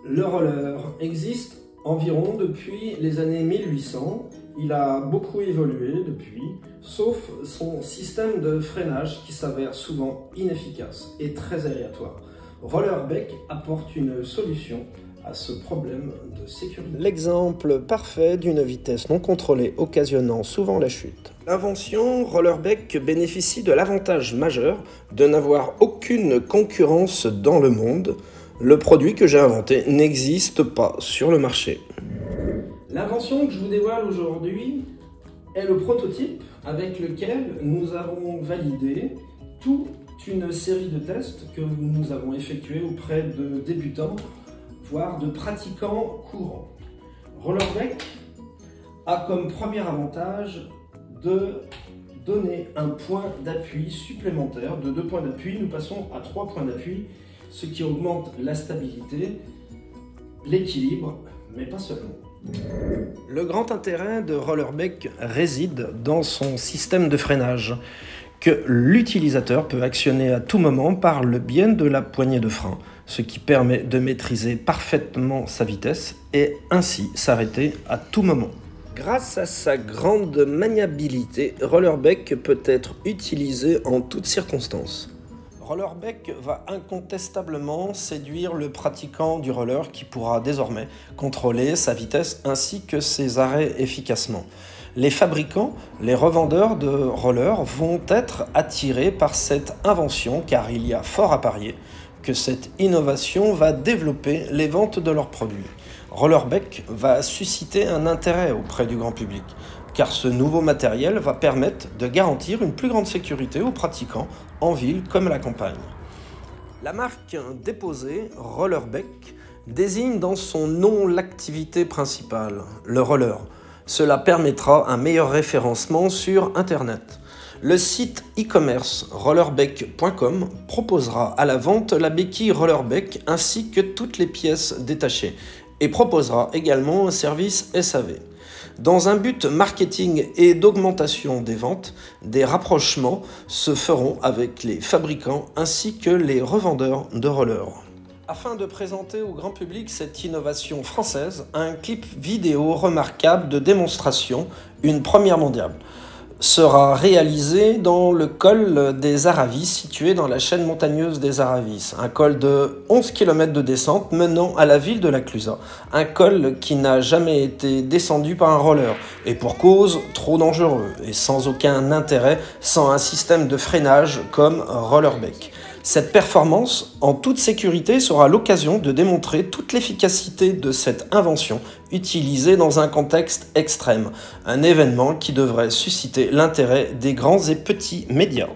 Le roller existe environ depuis les années 1800. Il a beaucoup évolué depuis, sauf son système de freinage qui s'avère souvent inefficace et très aléatoire. Rollerbeck apporte une solution à ce problème de sécurité. L'exemple parfait d'une vitesse non contrôlée occasionnant souvent la chute. L'invention Rollerbeck bénéficie de l'avantage majeur de n'avoir aucune concurrence dans le monde. Le produit que j'ai inventé n'existe pas sur le marché. L'invention que je vous dévoile aujourd'hui est le prototype avec lequel nous avons validé toute une série de tests que nous avons effectués auprès de débutants, voire de pratiquants courants. Rollerbeck a comme premier avantage de donner un point d'appui supplémentaire. De 2 points d'appui, nous passons à 3 points d'appui, ce qui augmente la stabilité, l'équilibre, mais pas seulement. Le grand intérêt de Rollerbeck réside dans son système de freinage, que l'utilisateur peut actionner à tout moment par le biais de la poignée de frein, ce qui permet de maîtriser parfaitement sa vitesse et ainsi s'arrêter à tout moment. Grâce à sa grande maniabilité, Rollerbeck peut être utilisé en toutes circonstances. Rollerbeck va incontestablement séduire le pratiquant du roller qui pourra désormais contrôler sa vitesse ainsi que ses arrêts efficacement. Les fabricants, les revendeurs de rollers vont être attirés par cette invention car il y a fort à parier que cette innovation va développer les ventes de leurs produits. Rollerbeck va susciter un intérêt auprès du grand public car ce nouveau matériel va permettre de garantir une plus grande sécurité aux pratiquants en ville comme à la campagne. La marque déposée, Rollerbeck, désigne dans son nom l'activité principale, le roller. Cela permettra un meilleur référencement sur Internet. Le site e-commerce rollerbeck.com proposera à la vente la béquille Rollerbeck ainsi que toutes les pièces détachées et proposera également un service SAV. Dans un but marketing et d'augmentation des ventes, des rapprochements se feront avec les fabricants ainsi que les revendeurs de rollers. Afin de présenter au grand public cette innovation française, un clip vidéo remarquable de démonstration, une première mondiale, sera réalisé dans le col des Aravis situé dans la chaîne montagneuse des Aravis, un col de 11 km de descente menant à la ville de la Clusaz, un col qui n'a jamais été descendu par un roller et pour cause trop dangereux et sans aucun intérêt sans un système de freinage comme Rollerbeck. Cette performance, en toute sécurité, sera l'occasion de démontrer toute l'efficacité de cette invention utilisée dans un contexte extrême, un événement qui devrait susciter l'intérêt des grands et petits médias.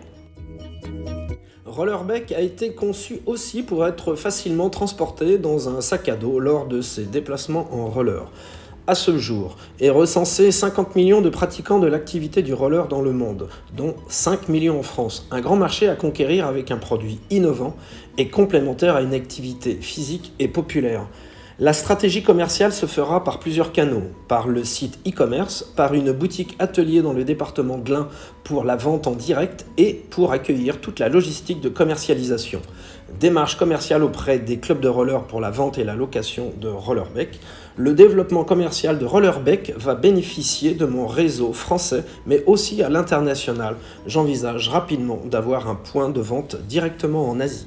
Rollerbeck a été conçu aussi pour être facilement transporté dans un sac à dos lors de ses déplacements en roller. À ce jour, est recensé 50 millions de pratiquants de l'activité du roller dans le monde, dont 5 millions en France. Un grand marché à conquérir avec un produit innovant et complémentaire à une activité physique et populaire. La stratégie commerciale se fera par plusieurs canaux, par le site e-commerce, par une boutique atelier dans le département de l'Ain pour la vente en direct et pour accueillir toute la logistique de commercialisation. Démarche commerciale auprès des clubs de roller pour la vente et la location de Rollerbeck. Le développement commercial de Rollerbeck va bénéficier de mon réseau français, mais aussi à l'international. J'envisage rapidement d'avoir un point de vente directement en Asie.